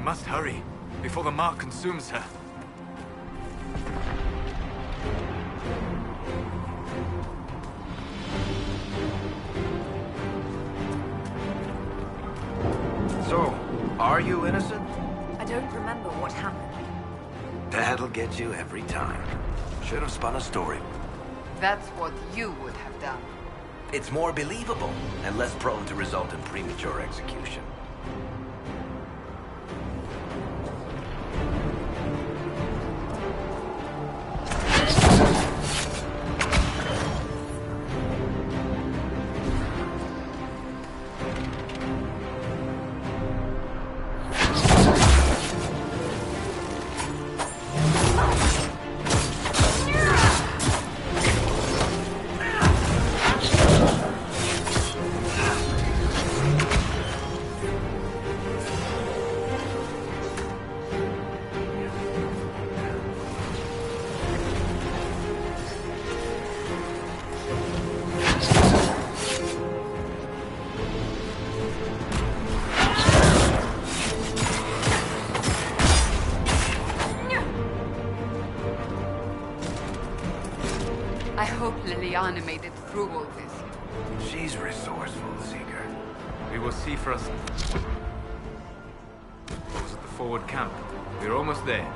Must hurry, before the mark consumes her. So, are you innocent? I don't remember what happened. That'll get you every time. Should have spun a story. That's what you would have done. It's more believable, and less prone to result in premature execution. I hope Liliana made it through all this. She's resourceful, Seeker. We will see for us. Those at the forward camp. We're almost there.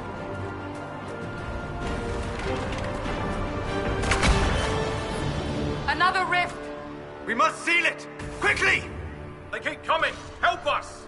Another rift! We must seal it! Quickly! They keep coming! Help us!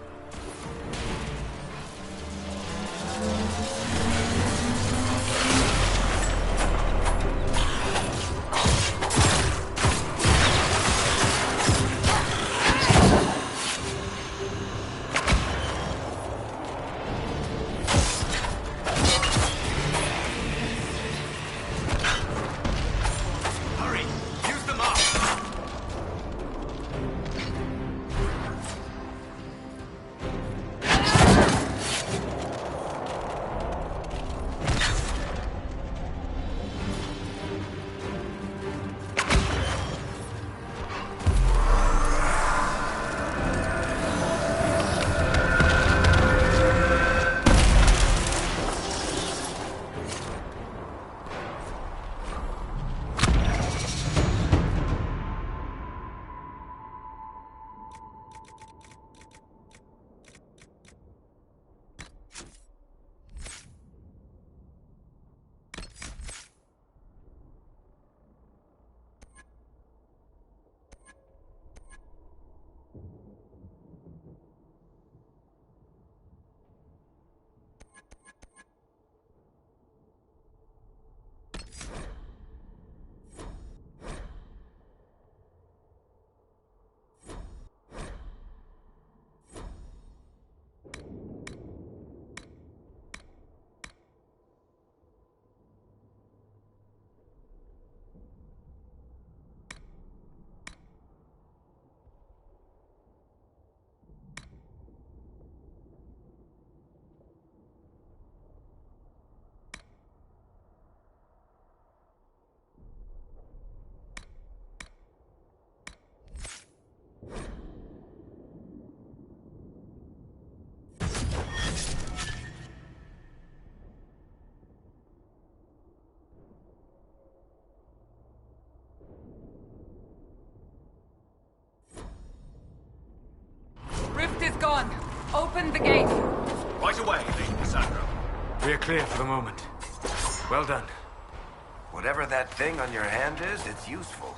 Rift is gone. Open the gate. Right away, Lady Cassandra. We are clear for the moment. Well done. Whatever that thing on your hand is, it's useful.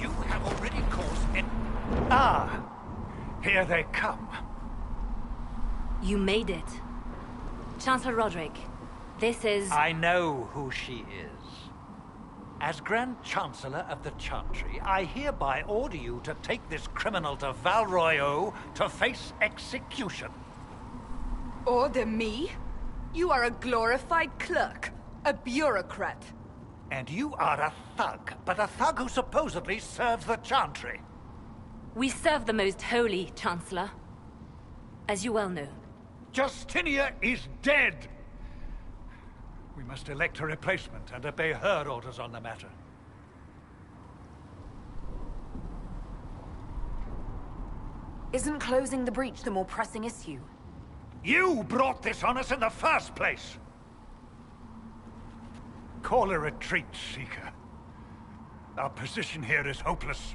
You have already caused it. Here they come. You made it. Chancellor Roderick, this is... I know who she is. As Grand Chancellor of the Chantry, I hereby order you to take this criminal to Val Royeaux to face execution. Order me? You are a glorified clerk, a bureaucrat. And you are a thug, but a thug who supposedly serves the Chantry. We serve the most holy, Chancellor. As you well know. Justinia is dead! We must elect a replacement and obey her orders on the matter. Isn't closing the breach the more pressing issue? You brought this on us in the first place! Call a retreat, Seeker. Our position here is hopeless.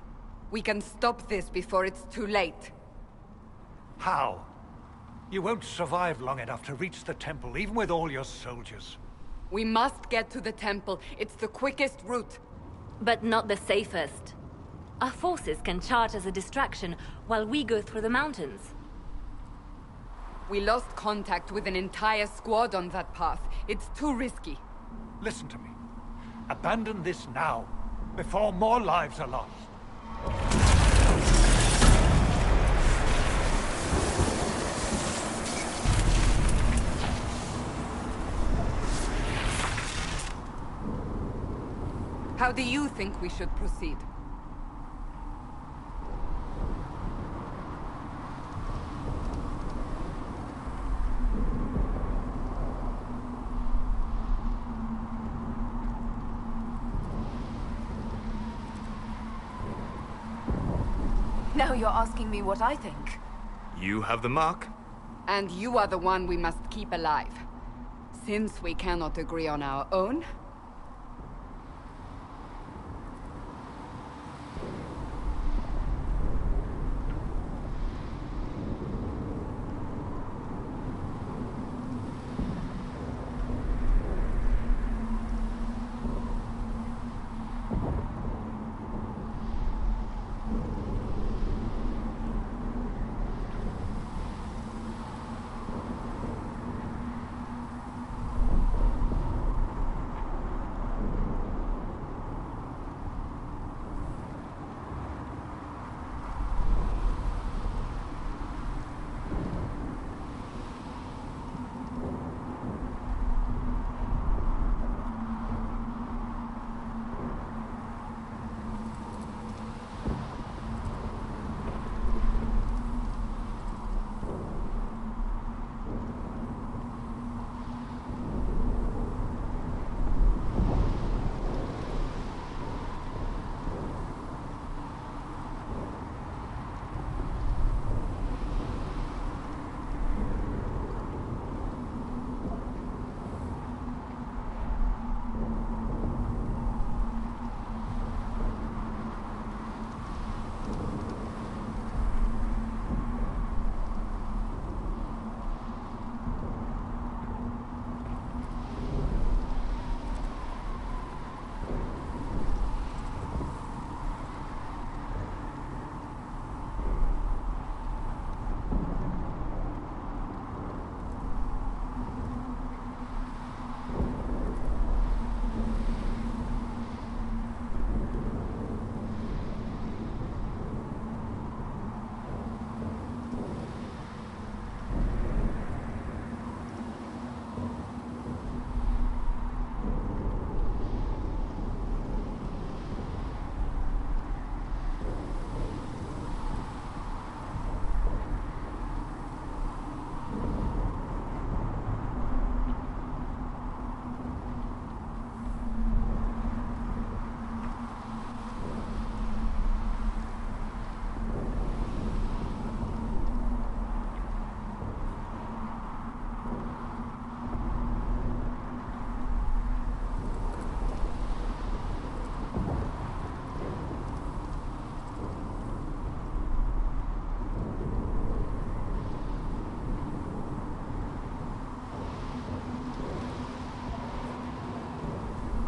We can stop this before it's too late. How? You won't survive long enough to reach the temple, even with all your soldiers. We must get to the temple. It's the quickest route. But not the safest. Our forces can charge as a distraction while we go through the mountains. We lost contact with an entire squad on that path. It's too risky. Listen to me. Abandon this now, before more lives are lost. How do you think we should proceed? Now you're asking me what I think. You have the mark. And you are the one we must keep alive. Since we cannot agree on our own,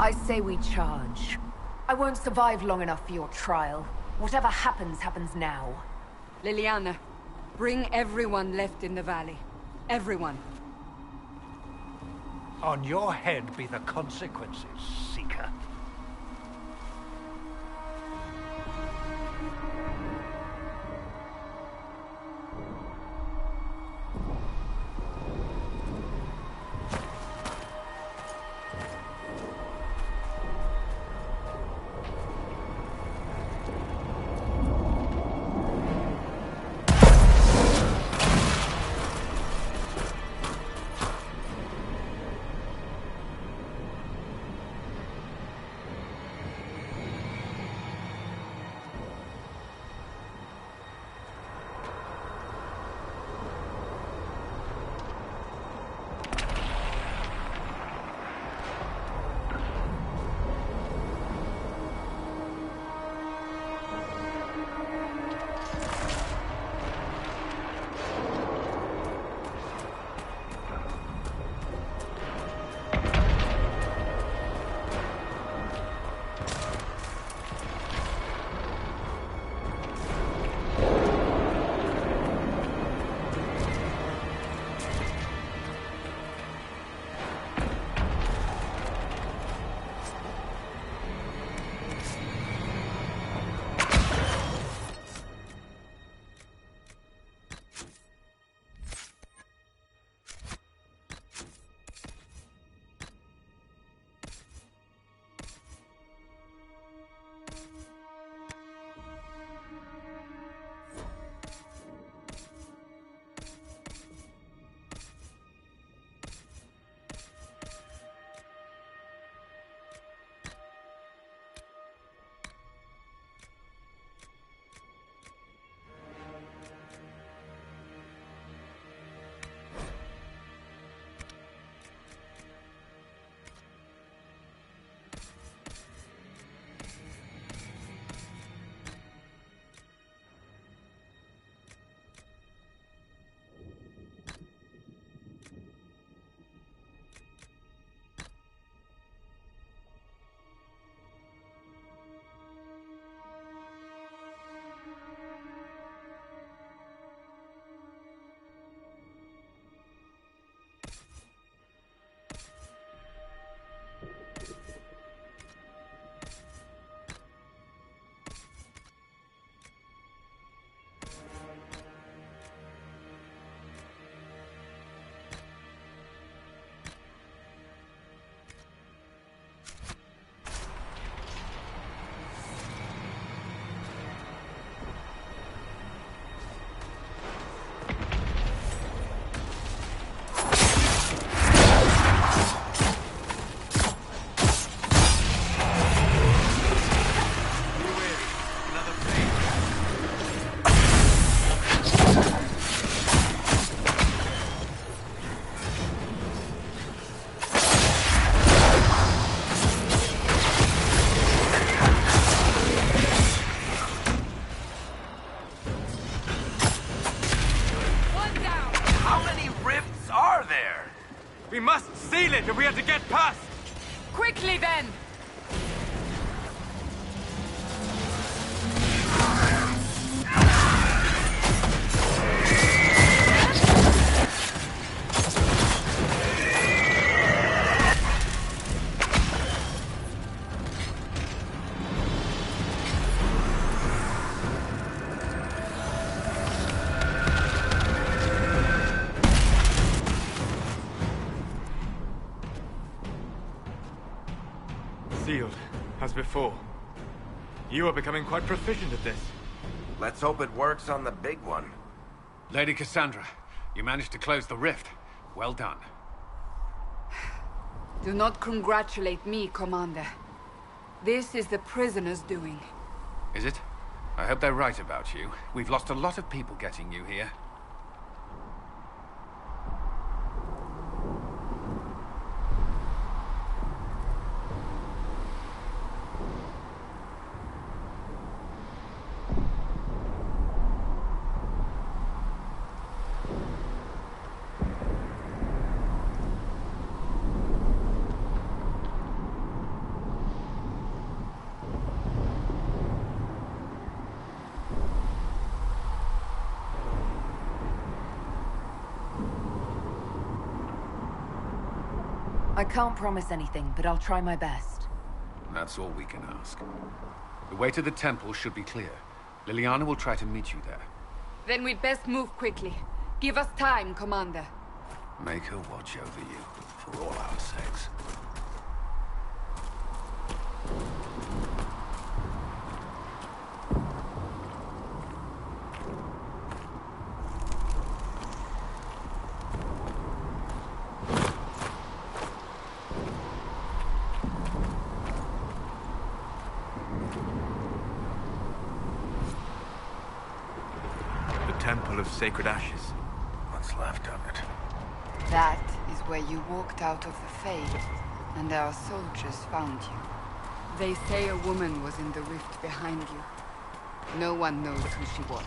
I say we charge. I won't survive long enough for your trial. Whatever happens, happens now. Liliana, bring everyone left in the valley. Everyone. On your head be the consequences, Seeker. We must seal it if we are to get past! Quickly then! Sealed, as before. You are becoming quite proficient at this. Let's hope it works on the big one. Lady Cassandra, you managed to close the rift. Well done. Do not congratulate me, Commander. This is the prisoners' doing. Is it? I hope they're right about you. We've lost a lot of people getting you here. I can't promise anything, but I'll try my best. That's all we can ask. The way to the temple should be clear. Liliana will try to meet you there. Then we'd best move quickly. Give us time, Commander. Make her watch over you, for all our sakes. Temple of Sacred Ashes. What's left of it? That is where you walked out of the Fade, and our soldiers found you. They say a woman was in the rift behind you. No one knows who she was.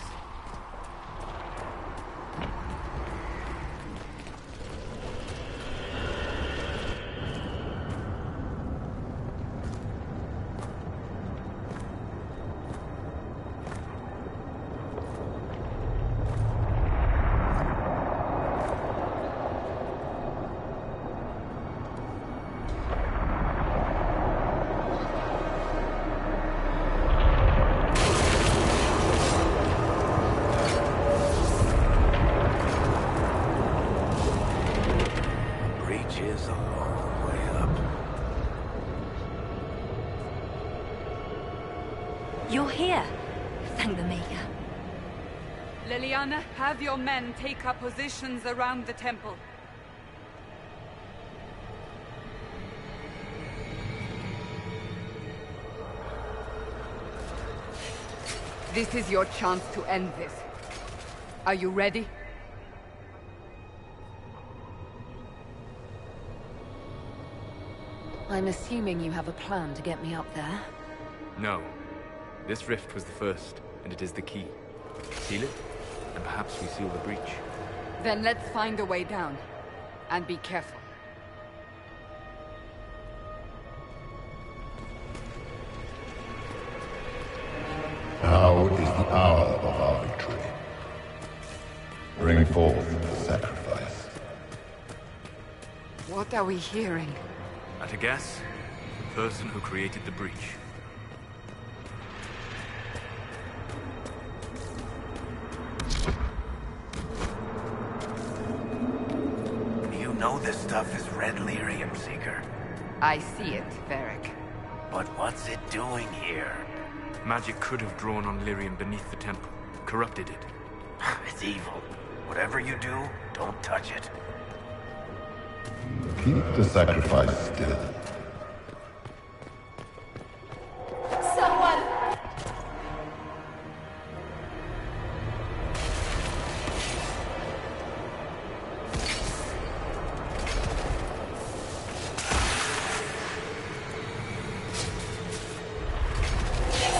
Is a long way up. You're here. Thank the Maker. Liliana, have your men take up positions around the temple. This is your chance to end this. Are you ready? I'm assuming you have a plan to get me up there. No. This rift was the first, and it is the key. Seal it, and perhaps we seal the breach. Then let's find a way down. And be careful. Now is the hour of our victory. Bring forth the sacrifice. What are we hearing? At a guess, the person who created the breach. You know this stuff is red lyrium, Seeker. I see it, Varric. But what's it doing here? Magic could have drawn on lyrium beneath the temple, corrupted it. It's evil. Whatever you do, don't touch it. Keep the sacrifice still. Someone!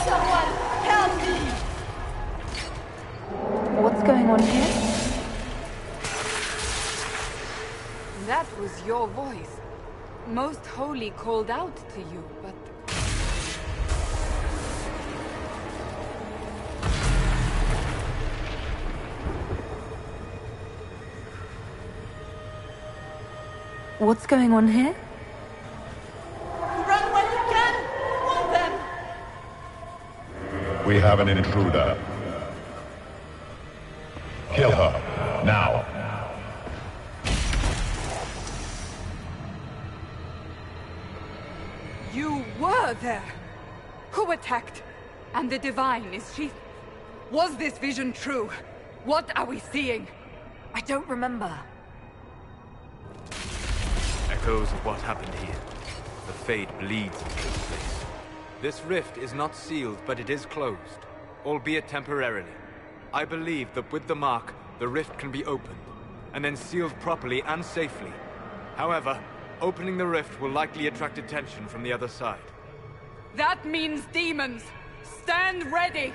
Someone, help me! What's going on here? That was your voice. Most Holy called out to you, but... What's going on here? Run when you can! Want them! We have an intruder. Kill her, now. You were there! Who attacked? And the Divine, is she... Was this vision true? What are we seeing? I don't remember. Echoes of what happened here. The Fade bleeds into this place. This rift is not sealed, but it is closed, albeit temporarily. I believe that with the mark, the rift can be opened, and then sealed properly and safely. However, opening the rift will likely attract attention from the other side. That means demons! Stand ready!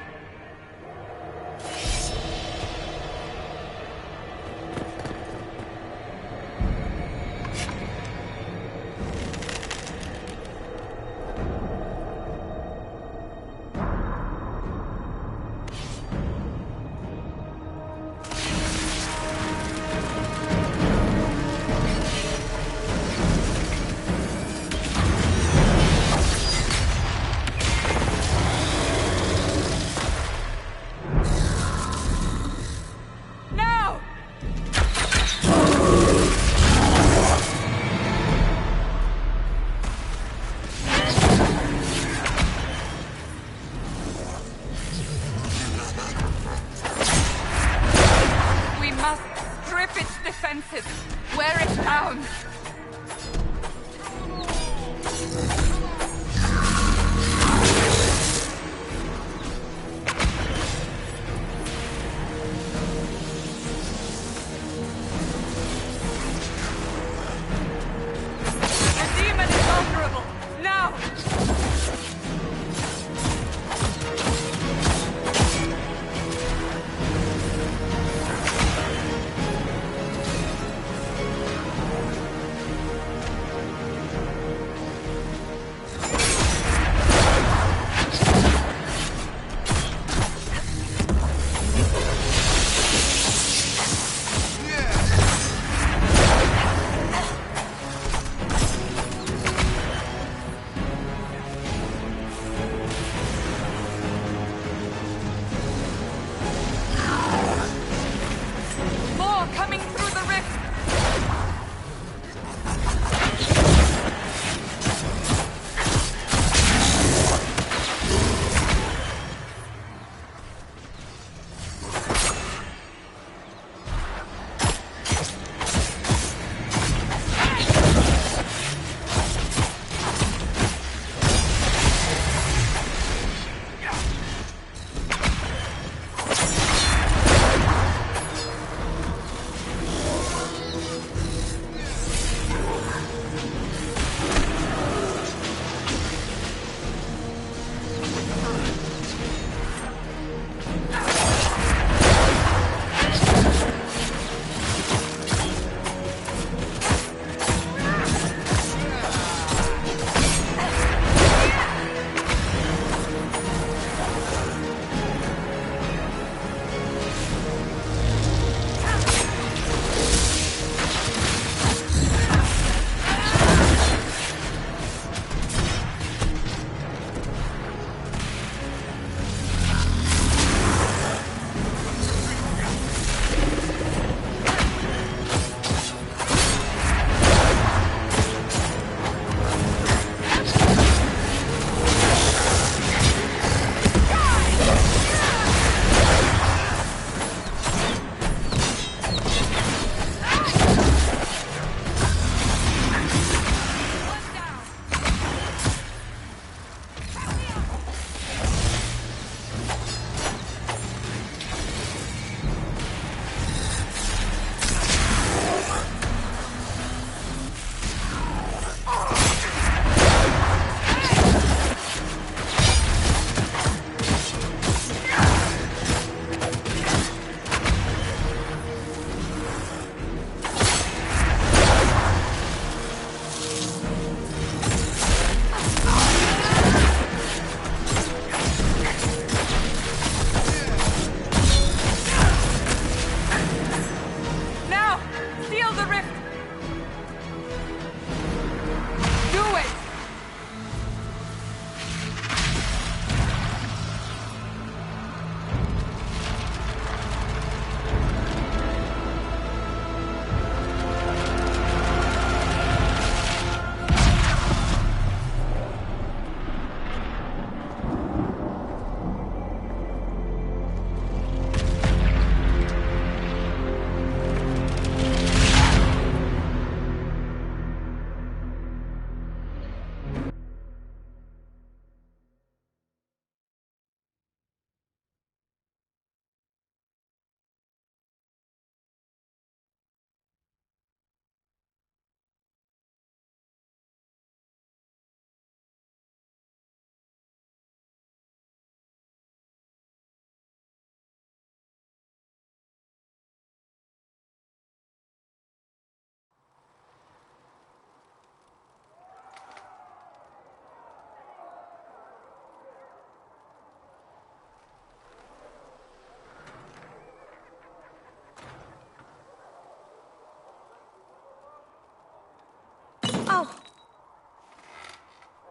Val!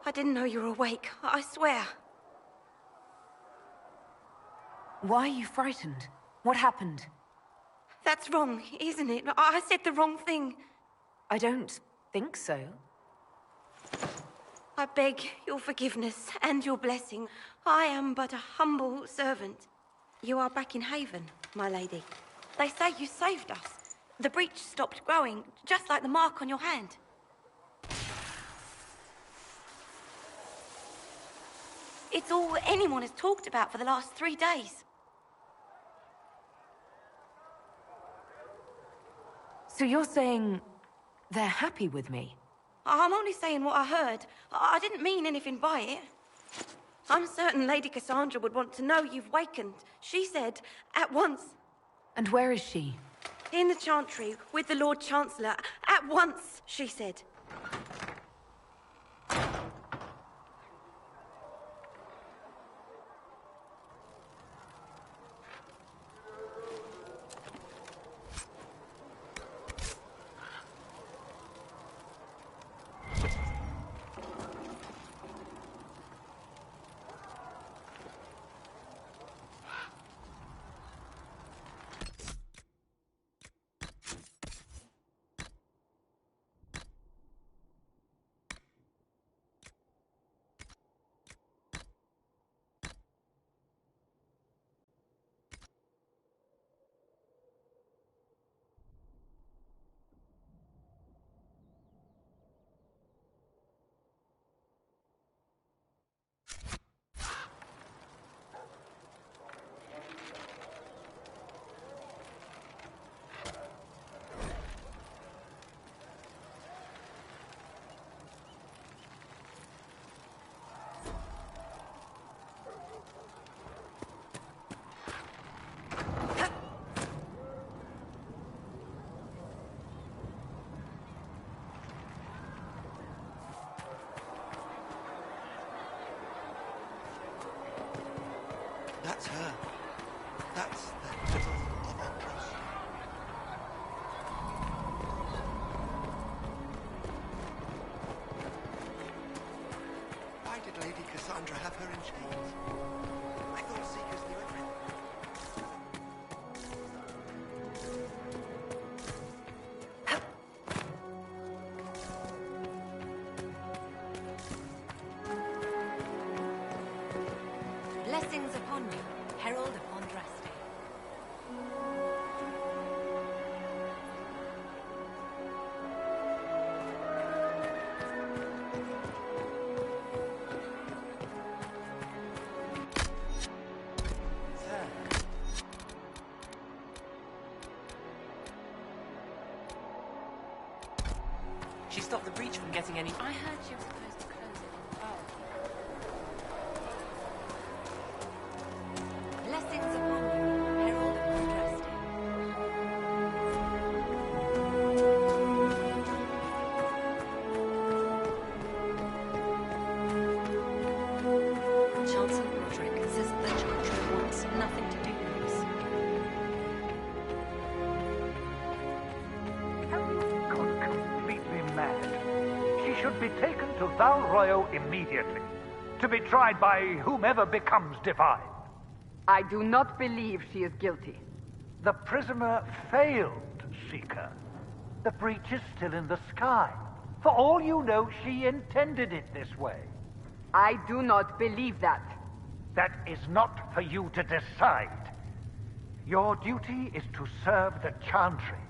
I didn't know you were awake, I swear. Why are you frightened? What happened? That's wrong, isn't it? I said the wrong thing. I don't think so. I beg your forgiveness and your blessing. I am but a humble servant. You are back in Haven, my lady. They say you saved us. The breach stopped growing, just like the mark on your hand. It's all anyone has talked about for the last 3 days. So you're saying they're happy with me? I'm only saying what I heard. I didn't mean anything by it. I'm certain Lady Cassandra would want to know you've wakened. She said, at once. And where is she? In the Chantry, with the Lord Chancellor. At once, she said. That's her. That's the little Evangelist. Why did Lady Cassandra have her in chains? I thought Seekers knew everything. Blessings upon you, Herald of Andraste. She stopped the breach from getting any... I heard she was supposed to close it. Oh. Blessings upon you, Herald of Andraste. Chancellor Roderick says the Chantry wants nothing to do with this. Have you gone completely mad? She should be taken to Val Royo immediately, to be tried by whomever becomes divine. I do not believe she is guilty. The prisoner failed, Seeker. The breach is still in the sky. For all you know, she intended it this way. I do not believe that. That is not for you to decide. Your duty is to serve the Chantry.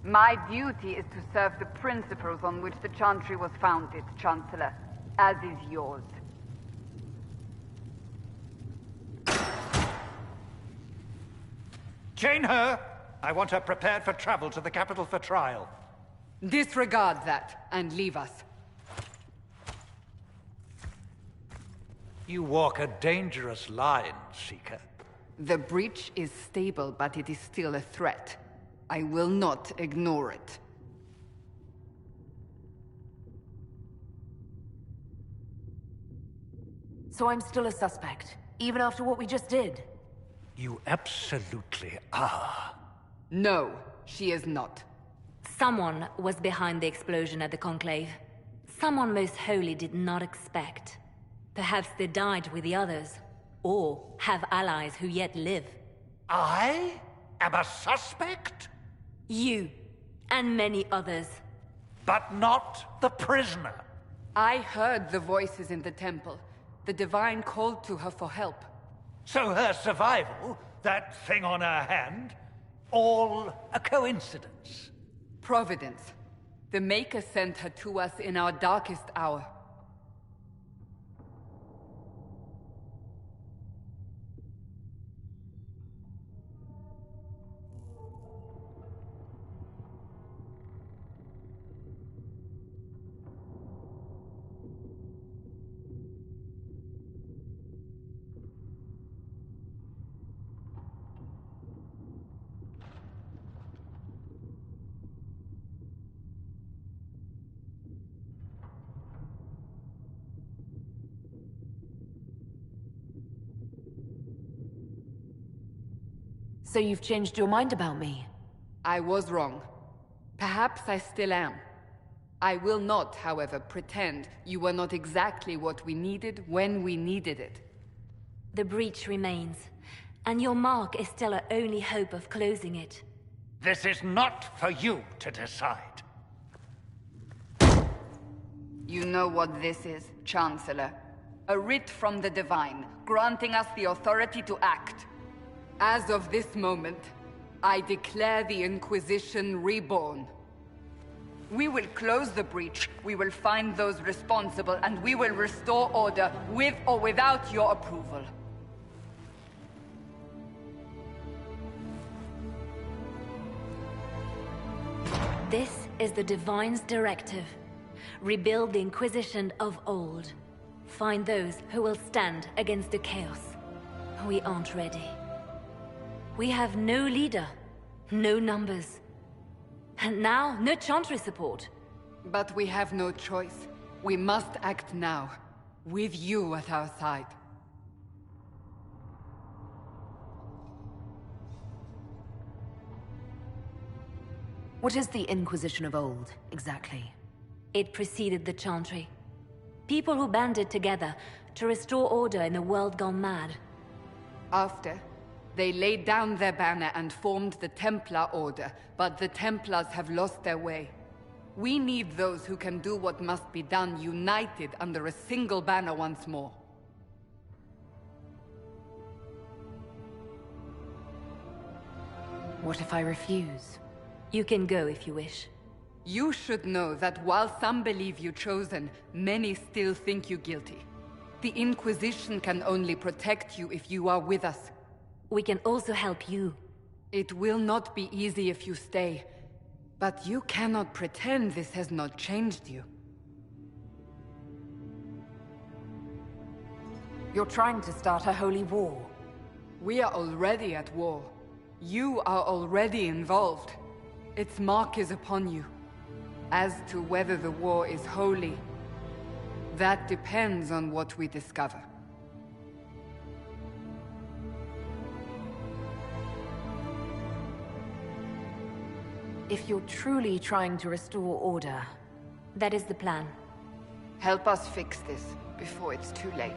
My duty is to serve the principles on which the Chantry was founded, Chancellor, as is yours. Chain her! I want her prepared for travel to the capital for trial. Disregard that, and leave us. You walk a dangerous line, Seeker. The breach is stable, but it is still a threat. I will not ignore it. So I'm still a suspect, even after what we just did? You absolutely are. No, she is not. Someone was behind the explosion at the Conclave. Someone most holy did not expect. Perhaps they died with the others, or have allies who yet live. I am a suspect? You, and many others. But not the prisoner. I heard the voices in the temple. The Divine called to her for help. So her survival, that thing on her hand, all a coincidence? Providence. The Maker sent her to us in our darkest hour. So you've changed your mind about me? I was wrong. Perhaps I still am. I will not, however, pretend you were not exactly what we needed when we needed it. The breach remains, and your mark is still our only hope of closing it. This is not for you to decide. You know what this is, Chancellor. A writ from the Divine, granting us the authority to act. As of this moment, I declare the Inquisition reborn. We will close the breach, we will find those responsible, and we will restore order with or without your approval. This is the Divine's directive. Rebuild the Inquisition of old. Find those who will stand against the chaos. We aren't ready. We have no leader, no numbers. And now, no Chantry support. But we have no choice. We must act now, with you at our side. What is the Inquisition of old, exactly? It preceded the Chantry. People who banded together to restore order in a world gone mad. After, they laid down their banner and formed the Templar Order, but the Templars have lost their way. We need those who can do what must be done, united under a single banner once more. What if I refuse? You can go if you wish. You should know that while some believe you chosen, many still think you guilty. The Inquisition can only protect you if you are with us. We can also help you. It will not be easy if you stay, but you cannot pretend this has not changed you. You're trying to start a holy war. We are already at war. You are already involved. Its mark is upon you. As to whether the war is holy, that depends on what we discover. If you're truly trying to restore order... That is the plan. Help us fix this before it's too late.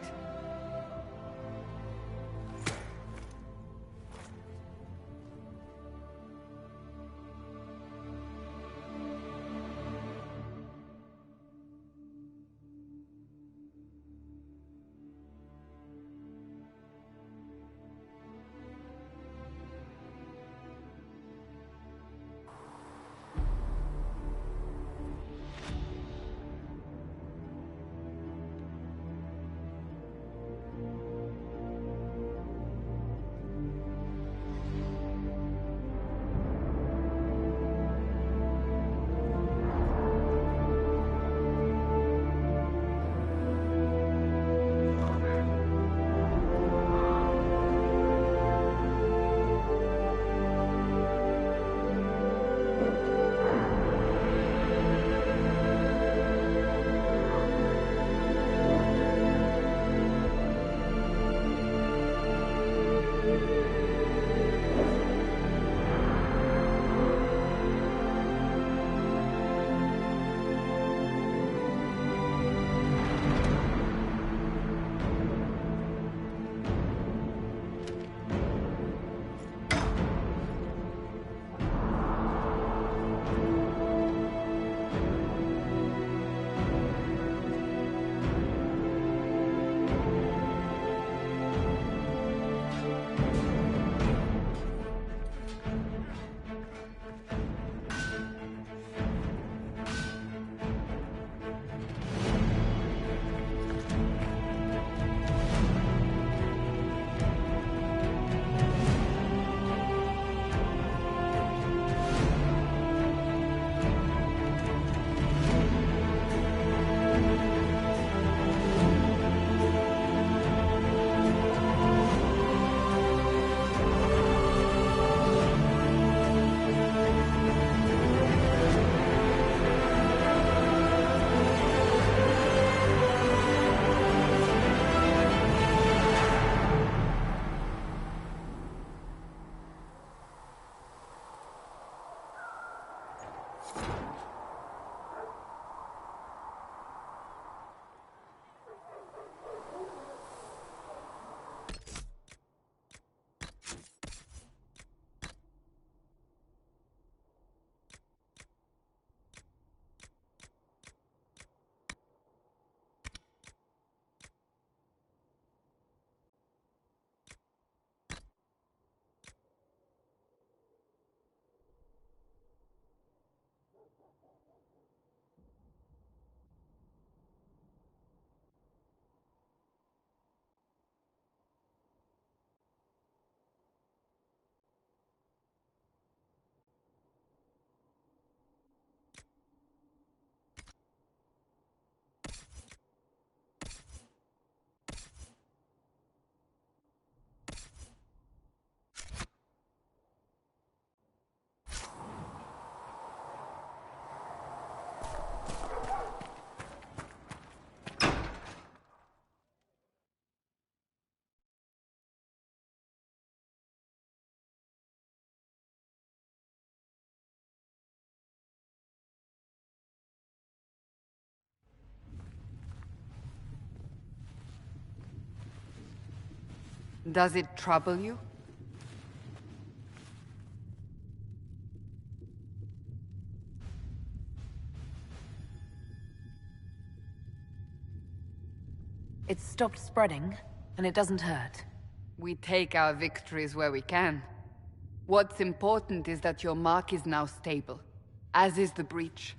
Does it trouble you? It's stopped spreading, and it doesn't hurt. We take our victories where we can. What's important is that your mark is now stable, as is the breach.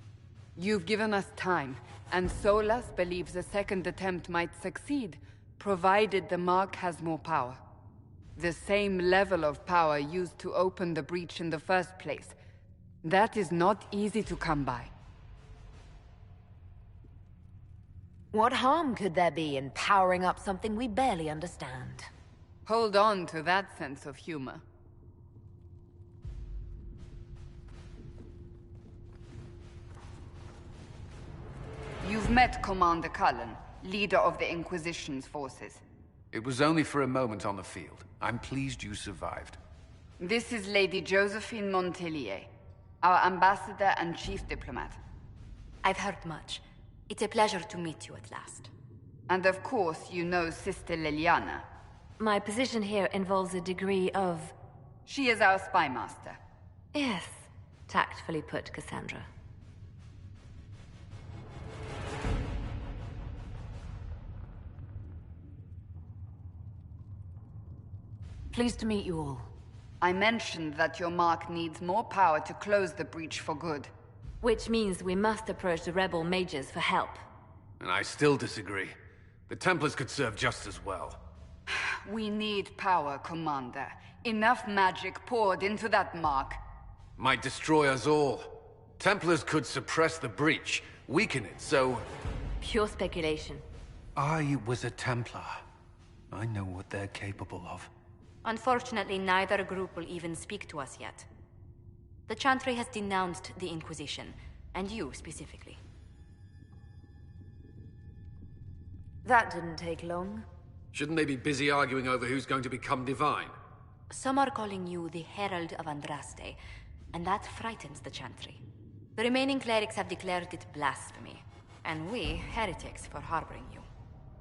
You've given us time, and Solas believes a second attempt might succeed, provided the mark has more power. The same level of power used to open the breach in the first place. That is not easy to come by. What harm could there be in powering up something we barely understand? Hold on to that sense of humor. You've met Commander Cullen, leader of the Inquisition's forces. It was only for a moment on the field. I'm pleased you survived. This is Lady Josephine Montelier, our ambassador and chief diplomat. I've heard much. It's a pleasure to meet you at last. And of course, you know Sister Liliana. My position here involves a degree of... She is our spy master. Yes, tactfully put, Cassandra. Pleased to meet you all. I mentioned that your mark needs more power to close the breach for good. Which means we must approach the rebel mages for help. And I still disagree. The Templars could serve just as well. We need power, Commander. Enough magic poured into that mark. Might destroy us all. Templars could suppress the breach, weaken it, so... Pure speculation. I was a Templar. I know what they're capable of. Unfortunately, neither group will even speak to us yet. The Chantry has denounced the Inquisition, and you specifically. That didn't take long. Shouldn't they be busy arguing over who's going to become divine? Some are calling you the Herald of Andraste, and that frightens the Chantry. The remaining clerics have declared it blasphemy, and we, heretics, for harboring you.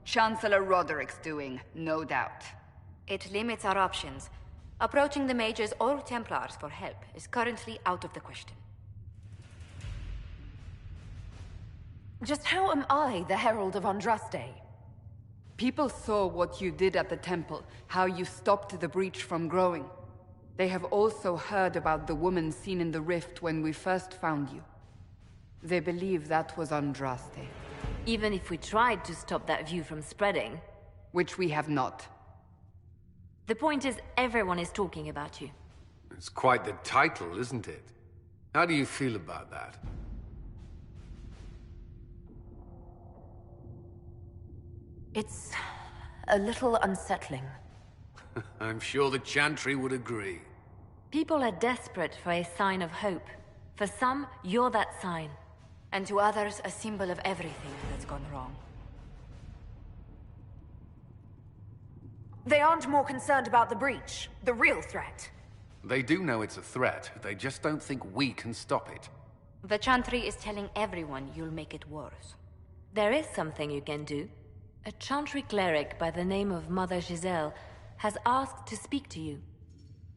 Chancellor Roderick's doing, no doubt. It limits our options. Approaching the mages or Templars for help is currently out of the question. Just how am I the Herald of Andraste? People saw what you did at the temple, how you stopped the breach from growing. They have also heard about the woman seen in the rift when we first found you. They believe that was Andraste. Even if we tried to stop that view from spreading... Which we have not. The point is, everyone is talking about you. It's quite the title, isn't it? How do you feel about that? It's a little unsettling. I'm sure the Chantry would agree. People are desperate for a sign of hope. For some, you're that sign. And to others, a symbol of everything that's gone wrong. They aren't more concerned about the breach, the real threat. They do know it's a threat, they just don't think we can stop it. The Chantry is telling everyone you'll make it worse. There is something you can do. A Chantry cleric by the name of Mother Giselle has asked to speak to you.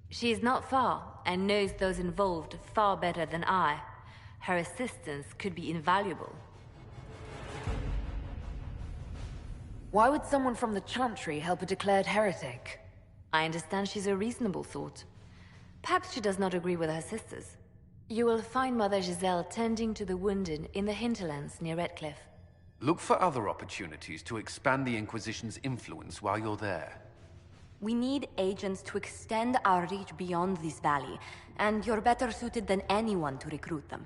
She is not far, and knows those involved far better than I. Her assistance could be invaluable. Why would someone from the Chantry help a declared heretic? I understand she's a reasonable sort. Perhaps she does not agree with her sisters. You will find Mother Giselle tending to the wounded in the hinterlands near Redcliffe. Look for other opportunities to expand the Inquisition's influence while you're there. We need agents to extend our reach beyond this valley, and you're better suited than anyone to recruit them.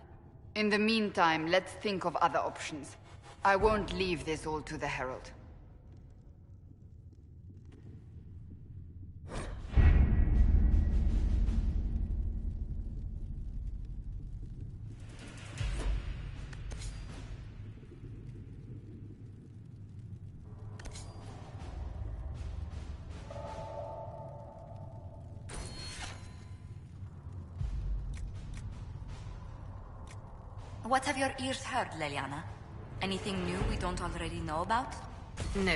In the meantime, let's think of other options. I won't leave this all to the Herald. What have your ears heard, Liliana? Anything new we don't already know about? No,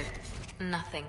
nothing.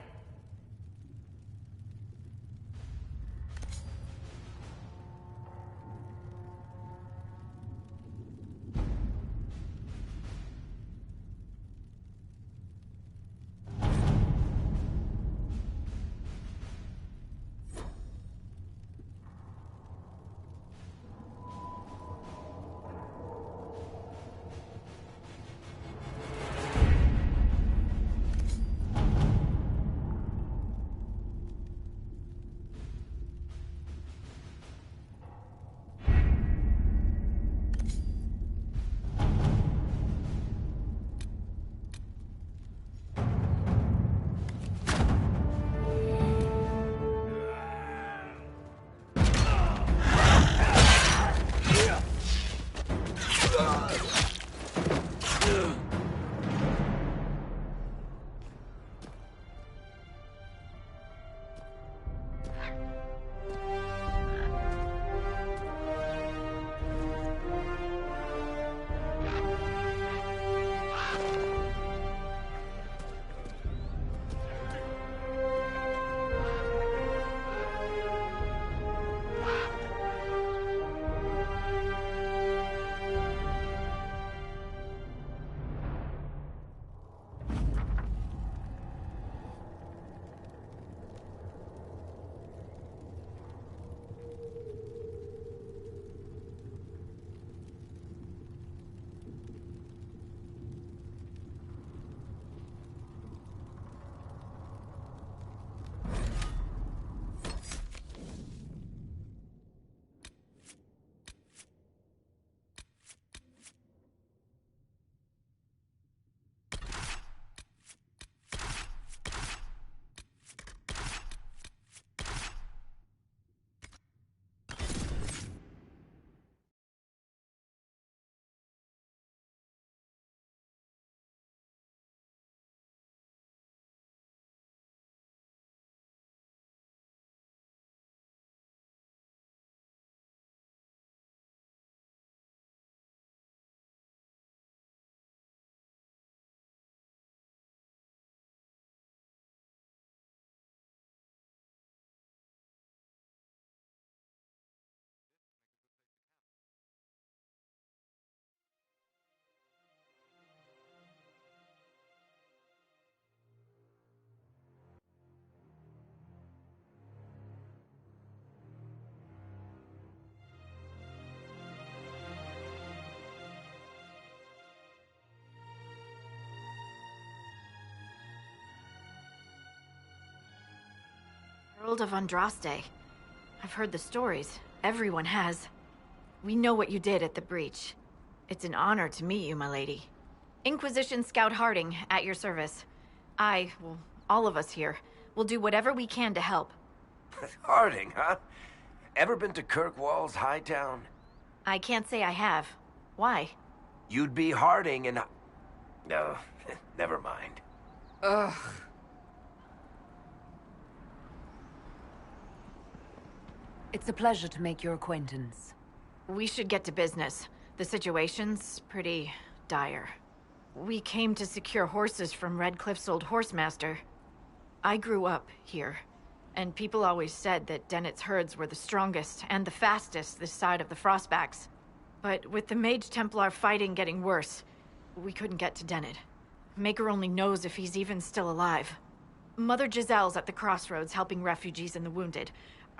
Herald of Andraste. I've heard the stories. Everyone has. We know what you did at the breach. It's an honor to meet you, my lady. Inquisition Scout Harding, at your service. Well, all of us here, will do whatever we can to help. Harding, huh? Ever been to Kirkwall's Hightown? I can't say I have. Why? You'd be Harding and... No, never mind. Ugh. It's a pleasure to make your acquaintance. We should get to business. The situation's pretty dire. We came to secure horses from Redcliffe's old horsemaster. I grew up here, and people always said that Dennett's herds were the strongest and the fastest this side of the Frostbacks. But with the Mage Templar fighting getting worse, we couldn't get to Dennett. Maker only knows if he's even still alive. Mother Giselle's at the crossroads helping refugees and the wounded.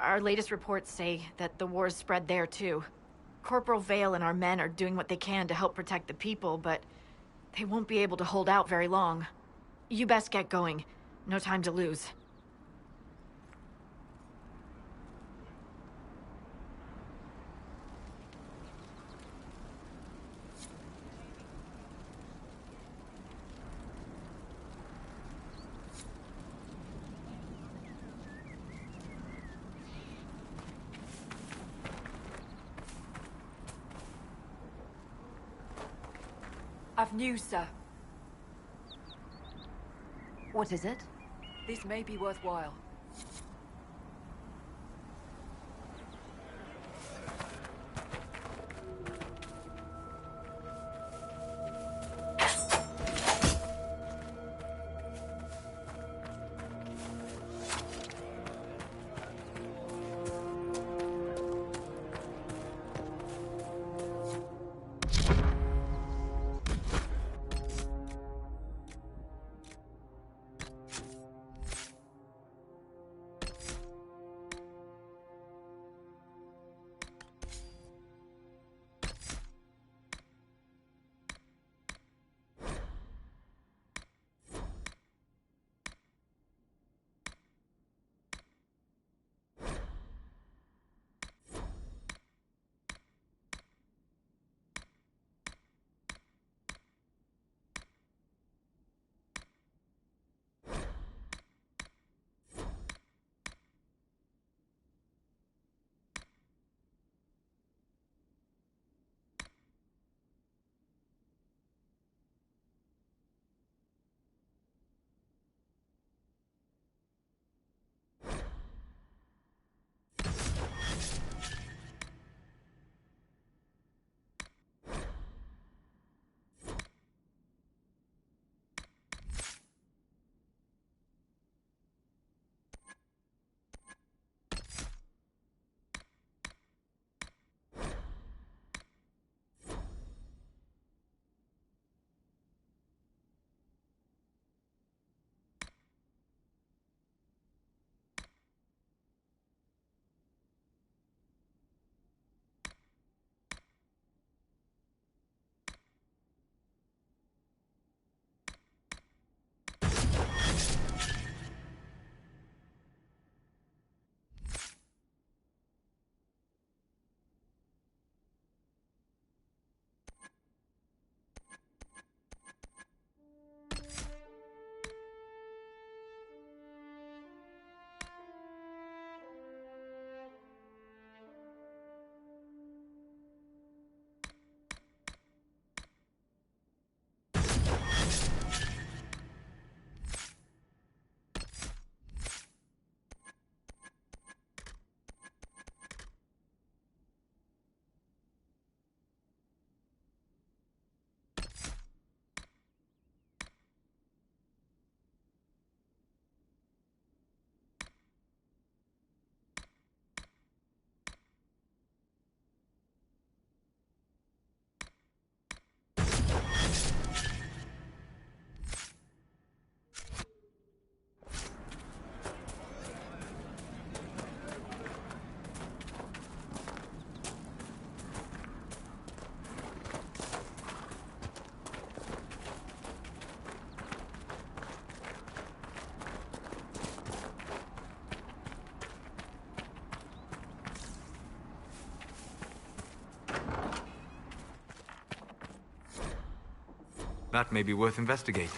Our latest reports say that the war's spread there too. Corporal Vale and our men are doing what they can to help protect the people, but they won't be able to hold out very long. You best get going. No time to lose. I've news, sir. What is it? This may be worthwhile. That may be worth investigating.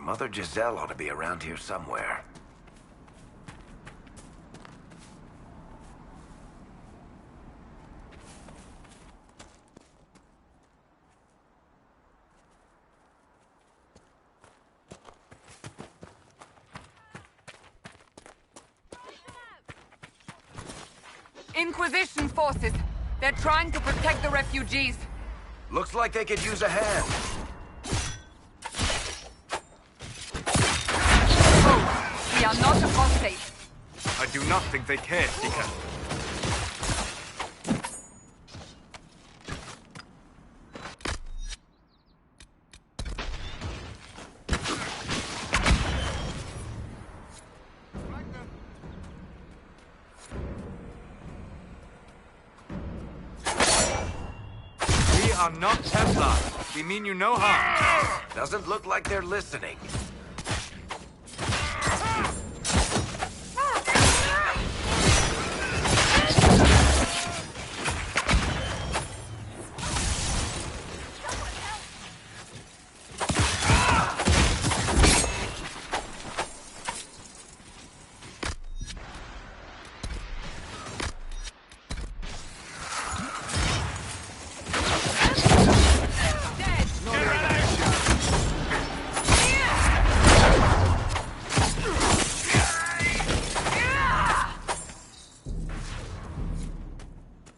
Mother Giselle ought to be around here somewhere. Inquisition forces. They're trying to protect the refugees. Looks like they could use a hand. We are not apostate. I do not think they care, Seeker. We are not Templars. We mean you no harm. Doesn't look like they're listening.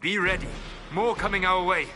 Be ready. More coming our way.